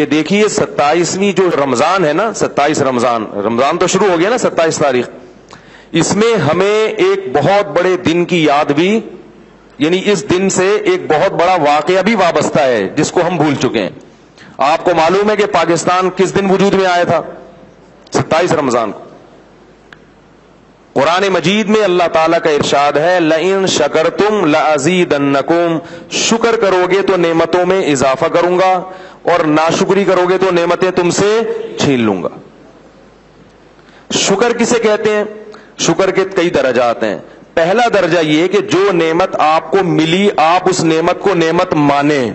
کہ دیکھیے 27ویں جو رمضان ہے نا، 27 رمضان تو شروع ہو گیا نا 27 تاریخ، اس میں ہمیں ایک بہت بڑے دن کی یاد بھی، یعنی اس دن سے ایک بہت بڑا واقعہ بھی وابستہ ہے جس کو ہم بھول چکے ہیں. آپ کو معلوم ہے کہ پاکستان کس دن وجود میں آیا تھا؟ 27 رمضان کو. قرآن مجید میں اللہ تعالیٰ کا ارشاد ہے لئن شکرتم لازیدنکم، شکر کرو گے تو نعمتوں میں اضافہ کروں گا، اور ناشکری کرو گے تو نعمتیں تم سے چھین لوں گا. شکر کسے کہتے ہیں؟ شکر کے کئی درجات ہیں. پہلا درجہ یہ کہ جو نعمت آپ کو ملی آپ اس نعمت کو نعمت مانیں،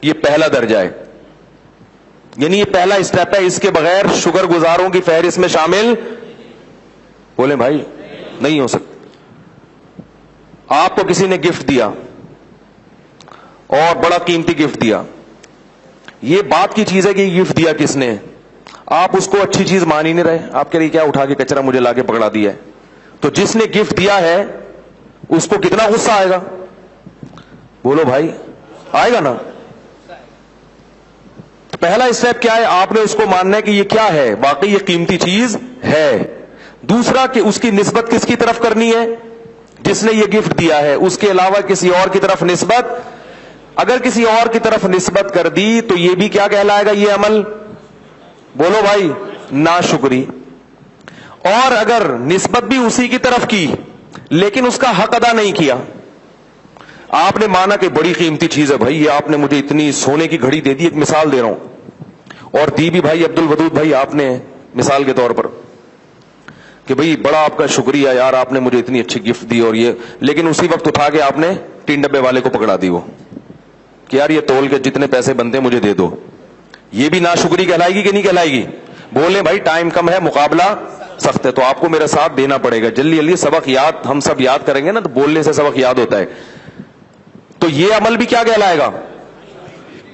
یہ پہلا درجہ ہے، یعنی یہ پہلا اسٹیپ ہے. اس کے بغیر شکر گزاروں کی فہرست میں شامل بولیں بھائی نہیں ہو سکتا. آپ کو کسی نے گفٹ دیا اور بڑا قیمتی گفٹ دیا، یہ بات کی چیز ہے کہ یہ گفٹ دیا کس نے، آپ اس کو اچھی چیز مان ہی نہیں رہے، آپ کہہ رہے کیا اٹھا کے کچرا مجھے لا کے پکڑا دیا ہے. تو جس نے گفٹ دیا ہے اس کو کتنا غصہ آئے گا؟ بولو بھائی، آئے گا نا. تو پہلا اسٹیپ کیا ہے؟ آپ نے اس کو ماننا ہے کہ یہ کیا ہے، واقعی یہ قیمتی چیز ہے. دوسرا کہ اس کی نسبت کس کی طرف کرنی ہے؟ جس نے یہ گفٹ دیا ہے، اس کے علاوہ کسی اور کی طرف نسبت. اگر کسی اور کی طرف نسبت کر دی تو یہ بھی کیا کہلائے گا؟ یہ عمل بولو بھائی ناشکری. اور اگر نسبت بھی اسی کی طرف کی لیکن اس کا حق ادا نہیں کیا، آپ نے مانا کہ بڑی قیمتی چیز ہے بھائی، یہ آپ نے مجھے اتنی سونے کی گھڑی دے دی، ایک مثال دے رہا ہوں، اور دی بھی بھائی عبد الودود بھائی آپ نے مثال کے طور پر کہ بھئی بڑا آپ کا شکریہ یار، آپ نے مجھے اتنی اچھی گفٹ دی، اور یہ لیکن اسی وقت اٹھا کے آپ نے 3 ڈبے والے کو پکڑا دی وہ کہ یار یہ تول کے جتنے پیسے بنتے مجھے دے دو. یہ بھی ناشکری کہلائے گی کہ نہیں کہلائے گی؟ بولیں بھائی ٹائم کم ہے، مقابلہ سخت ہے، تو آپ کو میرا ساتھ دینا پڑے گا. جلدی جلدی سبق یاد، ہم سب یاد کریں گے نا، تو بولنے سے سبق یاد ہوتا ہے. تو یہ عمل بھی کیا کہلائے گا؟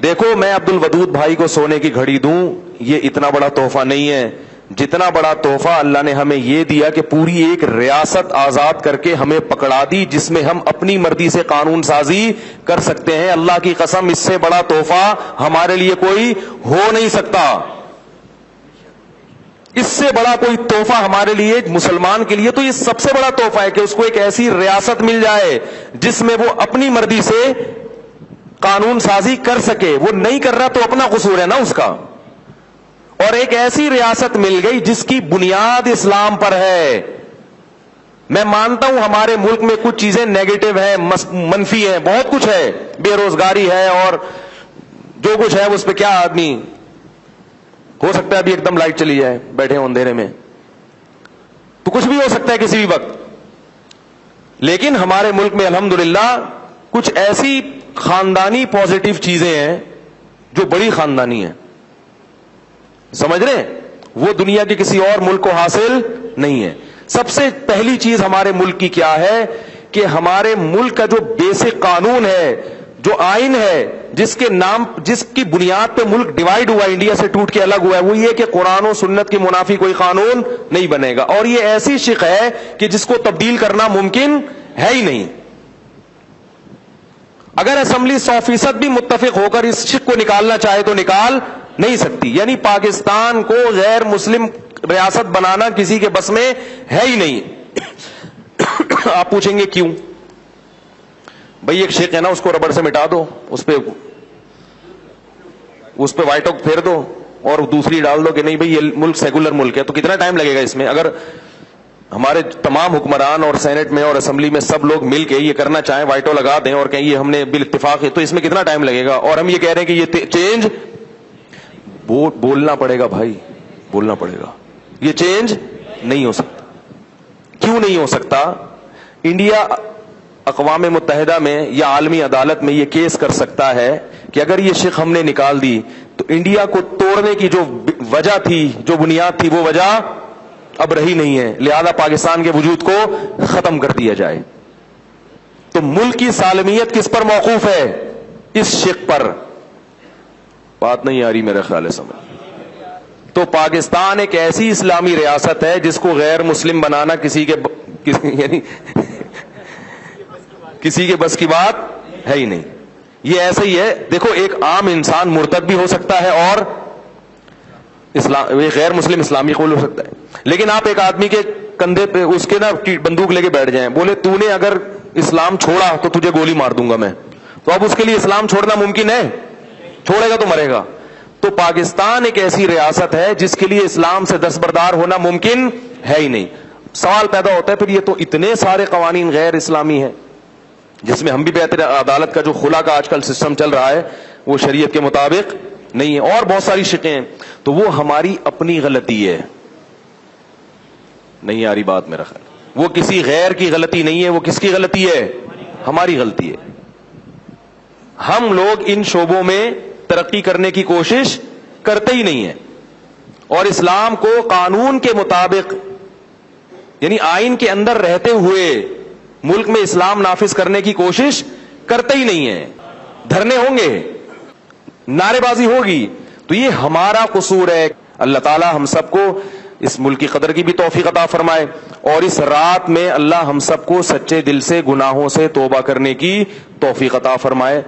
دیکھو میں عبد الودود بھائی کو سونے کی گھڑی دوں، یہ اتنا بڑا تحفہ نہیں ہے. جتنا بڑا تحفہ اللہ نے ہمیں یہ دیا کہ پوری ایک ریاست آزاد کر کے ہمیں پکڑا دی جس میں ہم اپنی مرضی سے قانون سازی کر سکتے ہیں. اللہ کی قسم اس سے بڑا تحفہ ہمارے لیے کوئی ہو نہیں سکتا. اس سے بڑا کوئی تحفہ ہمارے لیے مسلمان کے لیے تو یہ سب سے بڑا تحفہ ہے کہ اس کو ایک ایسی ریاست مل جائے جس میں وہ اپنی مرضی سے قانون سازی کر سکے. وہ نہیں کر رہا تو اپنا قصور ہے نا اس کا. اور ایک ایسی ریاست مل گئی جس کی بنیاد اسلام پر ہے. میں مانتا ہوں ہمارے ملک میں کچھ چیزیں نیگیٹو ہیں، منفی ہیں، بہت کچھ ہے، بے روزگاری ہے اور جو کچھ ہے اس پہ کیا آدمی ہو سکتا ہے ابھی ایک دم لائٹ چلی جائے، بیٹھے ہوں اندھیرے میں، تو کچھ بھی ہو سکتا ہے کسی بھی وقت. لیکن ہمارے ملک میں الحمدللہ کچھ ایسی خاندانی پازیٹیو چیزیں ہیں جو بڑی خاندانی ہیں، سمجھ رہے ہیں؟ وہ دنیا کے کسی اور ملک کو حاصل نہیں ہے. سب سے پہلی چیز ہمارے ملک کی کیا ہے کہ ہمارے ملک کا جو بیسک قانون ہے، جو آئین ہے، جس کی بنیاد پہ ملک ڈیوائیڈ ہوا، انڈیا سے ٹوٹ کے الگ ہوا ہے، وہ یہ کہ قرآن و سنت کے منافی کوئی قانون نہیں بنے گا. اور یہ ایسی شق ہے کہ جس کو تبدیل کرنا ممکن ہے ہی نہیں. اگر اسمبلی 100% بھی متفق ہو کر اس شق کو نکالنا چاہے تو نکال نہیں سکتی. یعنی پاکستان کو غیر مسلم ریاست بنانا کسی کے بس میں ہے ہی نہیں. آپ پوچھیں گے کیوں؟ بھئی ایک شیخ ہے نا، اس کو ربڑ سے مٹا دو، اس پہ وائٹ آؤٹ پھیر دو اور دوسری ڈال دو کہ نہیں بھئی یہ ملک سیکولر ملک ہے. تو کتنا ٹائم لگے گا اس میں؟ اگر ہمارے تمام حکمران اور سینٹ میں اور اسمبلی میں سب لوگ مل کے یہ کرنا چاہیں، وائٹو لگا دیں اور کہیں یہ ہم نے بال اتفاق ہے، تو اس میں کتنا ٹائم لگے گا؟ اور ہم یہ کہہ رہے ہیں کہ یہ چینج بولنا پڑے گا بھائی، بولنا پڑے گا. یہ چینج نہیں ہو سکتا. کیوں نہیں ہو سکتا؟ انڈیا اقوام متحدہ میں یا عالمی عدالت میں یہ کیس کر سکتا ہے کہ اگر یہ شق ہم نے نکال دی تو انڈیا کو توڑنے کی جو وجہ تھی، جو بنیاد تھی، وہ وجہ اب رہی نہیں ہے، لہذا پاکستان کے وجود کو ختم کر دیا جائے. تو ملک کی سالمیت کس پر موقوف ہے؟ اس شق پر. بات نہیں آ رہی میرے خیال ہے سمجھ. تو پاکستان ایک ایسی اسلامی ریاست ہے جس کو غیر مسلم بنانا یعنی کسی کے بس کی بات ہے ہی نہیں. یہ ایسا ہی ہے. دیکھو ایک عام انسان مرتد بھی ہو سکتا ہے اور اسلام غیر مسلم اسلامی قبول ہو سکتا ہے، لیکن آپ ایک آدمی کے کندھے پہ اس کے نا بندوق لے کے بیٹھ جائیں، بولے تو نے اگر اسلام چھوڑا تو تجھے گولی مار دوں گا میں، تو اب اس کے لیے اسلام چھوڑنا ممکن ہے؟ چھوڑے گا تو مرے گا۔ تو پاکستان ایک ایسی ریاست ہے جس کے لیے اسلام سے دستبردار ہونا ممکن ہے ہی نہیں۔ سوال پیدا ہوتا ہے پھر یہ تو اتنے سارے قوانین غیر اسلامی ہیں جس میں ہم بھی بہتر عدالت کا جو خلا کا آج کل سسٹم چل رہا ہے وہ شریعت کے مطابق نہیں ہے، اور بہت ساری شقیں ہیں، تو وہ ہماری اپنی غلطی ہے۔ نہیں آ رہی بات میرا خیال، وہ کسی غیر کی غلطی نہیں ہے، وہ کس کی غلطی ہے؟ ہماری غلطی ہے۔ ہم لوگ ان شعبوں میں ترقی کرنے کی کوشش کرتے ہی نہیں ہیں، اور اسلام کو قانون کے مطابق یعنی آئین کے اندر رہتے ہوئے ملک میں اسلام نافذ کرنے کی کوشش کرتے ہی نہیں ہیں۔ دھرنے ہوں گے، نعرے بازی ہوگی، تو یہ ہمارا قصور ہے۔ اللہ تعالی ہم سب کو اس ملک کی قدر کی بھی توفیق عطا فرمائے، اور اس رات میں اللہ ہم سب کو سچے دل سے گناہوں سے توبہ کرنے کی توفیق عطا فرمائے۔